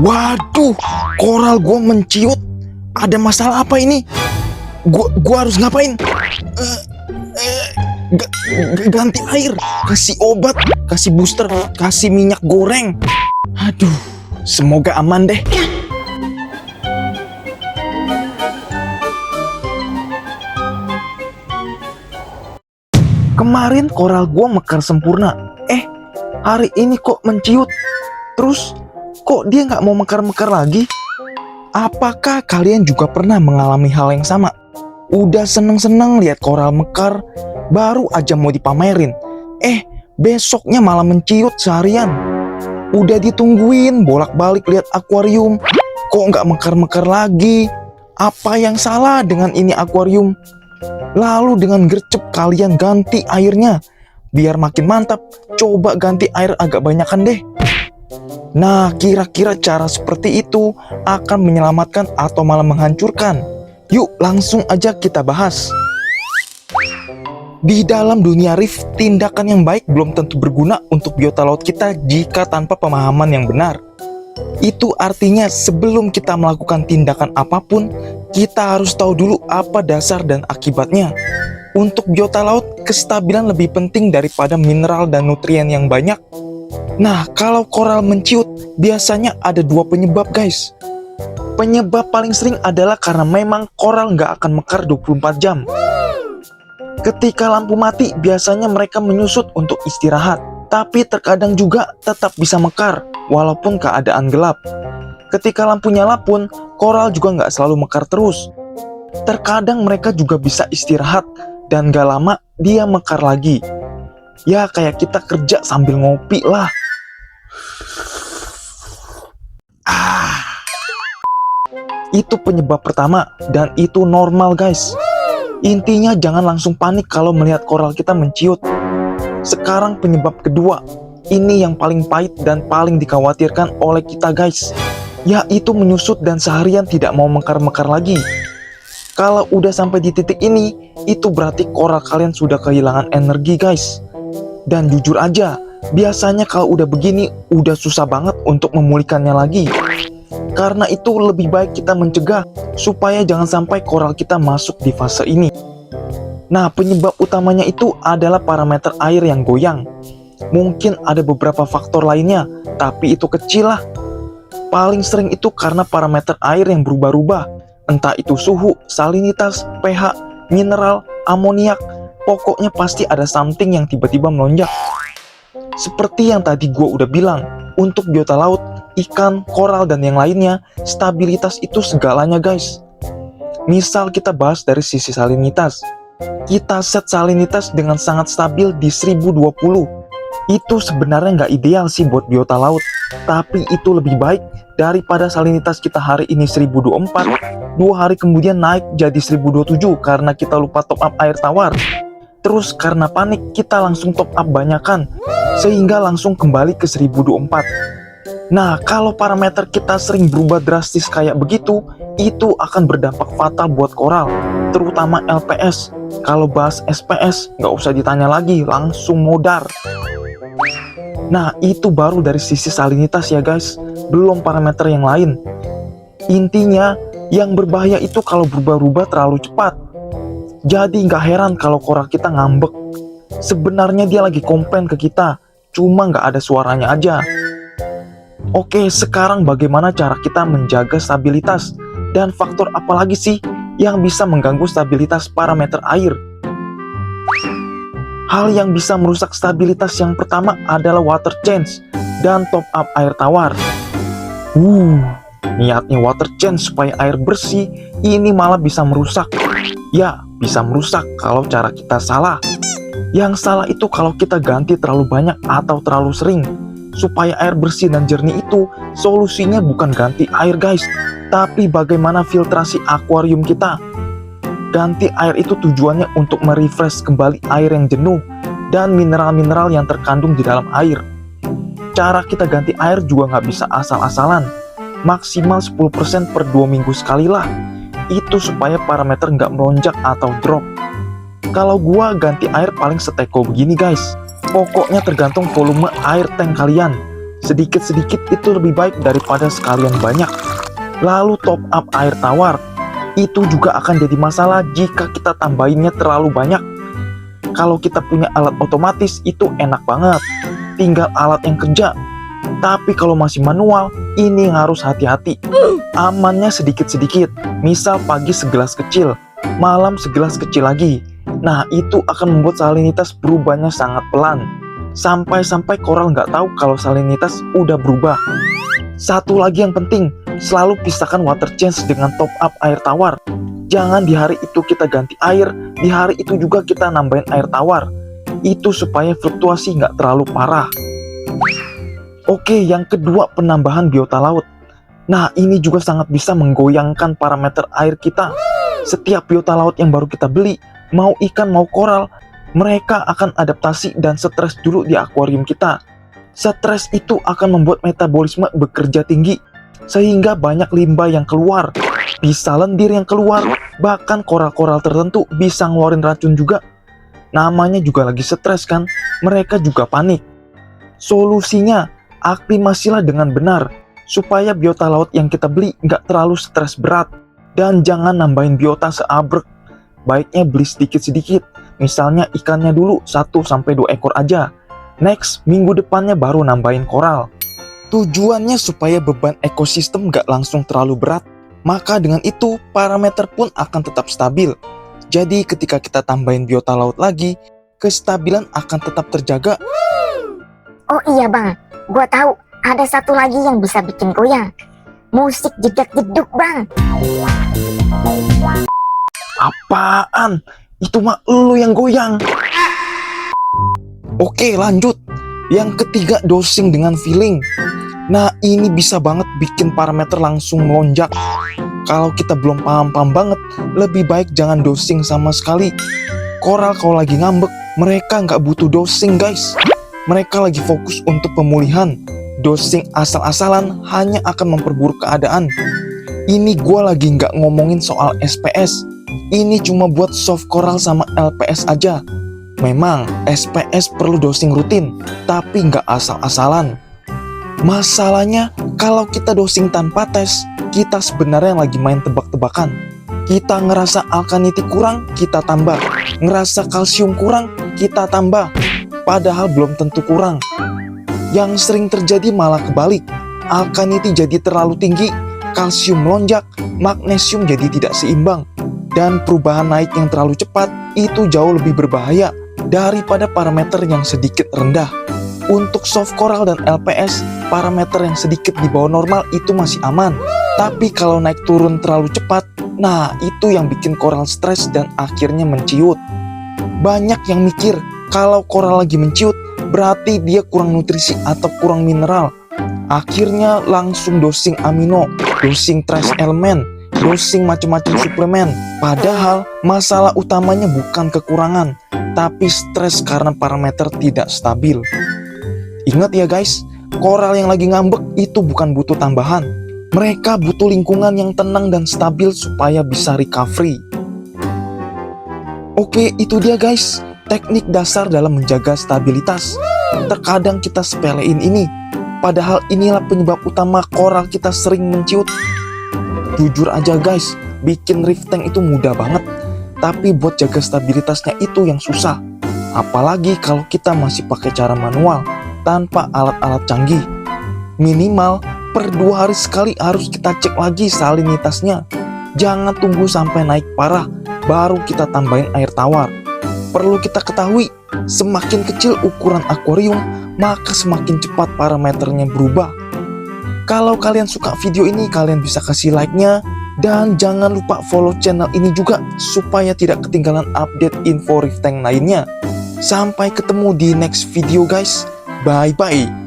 Waduh, koral gua menciut. Ada masalah apa ini? Gua harus ngapain? Ganti air, kasih obat, kasih booster, kasih minyak goreng. Aduh, semoga aman deh. Kemarin koral gua mekar sempurna. Hari ini kok menciut. Terus kok dia nggak mau mekar-mekar lagi? Apakah kalian juga pernah mengalami hal yang sama? Udah seneng-seneng lihat koral mekar, baru aja mau dipamerin. Besoknya malah menciut seharian. Udah ditungguin bolak-balik lihat akuarium, kok nggak mekar-mekar lagi? Apa yang salah dengan ini akuarium? Lalu dengan gercep kalian ganti airnya. Biar makin mantap, coba ganti air agak banyakan deh. Nah, kira-kira cara seperti itu akan menyelamatkan atau malah menghancurkan? Yuk, langsung aja kita bahas. Di dalam dunia reef, tindakan yang baik belum tentu berguna untuk biota laut kita jika tanpa pemahaman yang benar. Itu artinya sebelum kita melakukan tindakan apapun, kita harus tahu dulu apa dasar dan akibatnya. Untuk biota laut, kestabilan lebih penting daripada mineral dan nutrien yang banyak. Nah, kalau koral menciut, biasanya ada dua penyebab guys. Penyebab paling sering adalah karena memang koral nggak akan mekar 24 jam. Ketika lampu mati, biasanya mereka menyusut untuk istirahat. Tapi terkadang juga tetap bisa mekar, walaupun keadaan gelap. Ketika lampu nyala pun, koral juga nggak selalu mekar terus. Terkadang mereka juga bisa istirahat, dan gak lama dia mekar lagi. Ya kayak kita kerja sambil ngopi lah. Itu penyebab pertama, dan itu normal guys. Intinya jangan langsung panik kalau melihat koral kita menciut. Sekarang penyebab kedua. Ini yang paling pahit dan paling dikhawatirkan oleh kita guys. Yaitu menyusut dan seharian tidak mau mekar-mekar lagi. Kalau udah sampai di titik ini, itu berarti koral kalian sudah kehilangan energi guys. Dan jujur aja, biasanya kalau udah begini, udah susah banget untuk memulihkannya lagi. Karena itu lebih baik kita mencegah, supaya jangan sampai koral kita masuk di fase ini. Nah, penyebab utamanya itu adalah parameter air yang goyang. Mungkin ada beberapa faktor lainnya, tapi itu kecil lah. Paling sering itu karena parameter air yang berubah-ubah. Entah itu suhu, salinitas, pH, mineral, amoniak, pokoknya pasti ada something yang tiba-tiba melonjak. Seperti yang tadi gue udah bilang, untuk biota laut, ikan, koral, dan yang lainnya, stabilitas itu segalanya guys. Misal kita bahas dari sisi salinitas. Kita set salinitas dengan sangat stabil di 1020. Itu sebenarnya nggak ideal sih buat biota laut, tapi itu lebih baik daripada salinitas kita hari ini 1024, 2 hari kemudian naik jadi 1027 karena kita lupa top up air tawar. Terus karena panik kita langsung top up banyakan, sehingga langsung kembali ke 1024. Nah, kalau parameter kita sering berubah drastis kayak begitu, itu akan berdampak fatal buat koral, terutama LPS. Kalau bahas SPS, nggak usah ditanya lagi, langsung modar. Nah, itu baru dari sisi salinitas ya guys, belum parameter yang lain. Intinya, yang berbahaya itu kalau berubah-ubah terlalu cepat. Jadi nggak heran kalau koral kita ngambek. Sebenarnya dia lagi komplain ke kita, cuma nggak ada suaranya aja. Oke, sekarang bagaimana cara kita menjaga stabilitas? Dan faktor apa lagi sih yang bisa mengganggu stabilitas parameter air? Hal yang bisa merusak stabilitas yang pertama adalah water change dan top up air tawar. Niatnya water change supaya air bersih, ini malah bisa merusak. Ya, bisa merusak kalau cara kita salah. Yang salah itu kalau kita ganti terlalu banyak atau terlalu sering. Supaya air bersih dan jernih itu, solusinya bukan ganti air guys, tapi bagaimana filtrasi akuarium kita. Ganti air itu tujuannya untuk merefresh kembali air yang jenuh dan mineral-mineral yang terkandung di dalam air. Cara kita ganti air juga nggak bisa asal-asalan. Maksimal 10% per 2 minggu sekali lah. Itu supaya parameter nggak melonjak atau drop. Kalau gua ganti air paling seteko begini guys. Pokoknya tergantung volume air tank kalian. Sedikit-sedikit itu lebih baik daripada sekalian banyak. Lalu top up air tawar. Itu juga akan jadi masalah jika kita tambahinnya terlalu banyak. Kalau kita punya alat otomatis itu enak banget, tinggal alat yang kerja. Tapi kalau masih manual, ini harus hati-hati. Amannya sedikit-sedikit, misal pagi segelas kecil, malam segelas kecil lagi. Nah, itu akan membuat salinitas berubahnya sangat pelan. Sampai-sampai koral nggak tahu kalau salinitas udah berubah. Satu lagi yang penting, selalu pisahkan water change dengan top up air tawar. Jangan di hari itu kita ganti air, di hari itu juga kita nambahin air tawar. Itu supaya fluktuasi nggak terlalu parah. Oke, yang kedua penambahan biota laut. Nah, ini juga sangat bisa menggoyangkan parameter air kita. Setiap biota laut yang baru kita beli, mau ikan mau koral, mereka akan adaptasi dan stres dulu di akuarium kita. Stres itu akan membuat metabolisme bekerja tinggi, sehingga banyak limbah yang keluar, bisa lendir yang keluar, bahkan koral-koral tertentu bisa ngeluarin racun juga. Namanya juga lagi stres kan, mereka juga panik. Solusinya, aklimasilah dengan benar, supaya biota laut yang kita beli nggak terlalu stres berat. Dan jangan nambahin biota seabrek, baiknya beli sedikit-sedikit, misalnya ikannya dulu 1-2 ekor aja. Next, minggu depannya baru nambahin koral. Tujuannya supaya beban ekosistem nggak langsung terlalu berat, maka dengan itu parameter pun akan tetap stabil. Jadi ketika kita tambahin biota laut lagi, kestabilan akan tetap terjaga. Oh iya bang, gua tahu ada satu lagi yang bisa bikin goyang. Musik jedak-jeduk bang. Apaan? Itu mah lu yang goyang. Oke, lanjut. Yang ketiga, dosing dengan feeling. Nah, ini bisa banget bikin parameter langsung melonjak. Kalau kita belum paham-paham banget, lebih baik jangan dosing sama sekali. Koral kalau lagi ngambek, mereka nggak butuh dosing guys. Mereka lagi fokus untuk pemulihan. Dosing asal-asalan hanya akan memperburuk keadaan. Ini gua lagi nggak ngomongin soal SPS. Ini cuma buat soft coral sama LPS aja. Memang SPS perlu dosing rutin, tapi nggak asal-asalan. Masalahnya, kalau kita dosing tanpa tes, kita sebenarnya lagi main tebak-tebakan. Kita ngerasa alkalinity kurang, kita tambah. Ngerasa kalsium kurang, kita tambah. Padahal belum tentu kurang. Yang sering terjadi malah kebalik. Alkalinity jadi terlalu tinggi, kalsium melonjak, magnesium jadi tidak seimbang. Dan perubahan naik yang terlalu cepat itu jauh lebih berbahaya daripada parameter yang sedikit rendah. Untuk soft coral dan LPS, parameter yang sedikit di bawah normal itu masih aman. Tapi kalau naik turun terlalu cepat, nah itu yang bikin koral stres dan akhirnya menciut. Banyak yang mikir kalau koral lagi menciut, berarti dia kurang nutrisi atau kurang mineral. Akhirnya langsung dosing amino, dosing trace element, dosing macam-macam suplemen. Padahal masalah utamanya bukan kekurangan, tapi stres karena parameter tidak stabil. Ingat ya guys, koral yang lagi ngambek itu bukan butuh tambahan. Mereka butuh lingkungan yang tenang dan stabil supaya bisa recovery. Oke, itu dia guys, teknik dasar dalam menjaga stabilitas. Terkadang kita sepelein ini, padahal inilah penyebab utama koral kita sering menciut. Jujur aja guys, bikin reef tank itu mudah banget, tapi buat jaga stabilitasnya itu yang susah. Apalagi kalau kita masih pakai cara manual, tanpa alat-alat canggih. Minimal per 2 hari sekali harus kita cek lagi salinitasnya. Jangan tunggu sampai naik parah, baru kita tambahin air tawar. Perlu kita ketahui, semakin kecil ukuran akuarium, maka semakin cepat parameternya berubah. Kalau kalian suka video ini, kalian bisa kasih like-nya. Dan jangan lupa follow channel ini juga, supaya tidak ketinggalan update info reef tank lainnya. Sampai ketemu di next video guys. Bye-bye.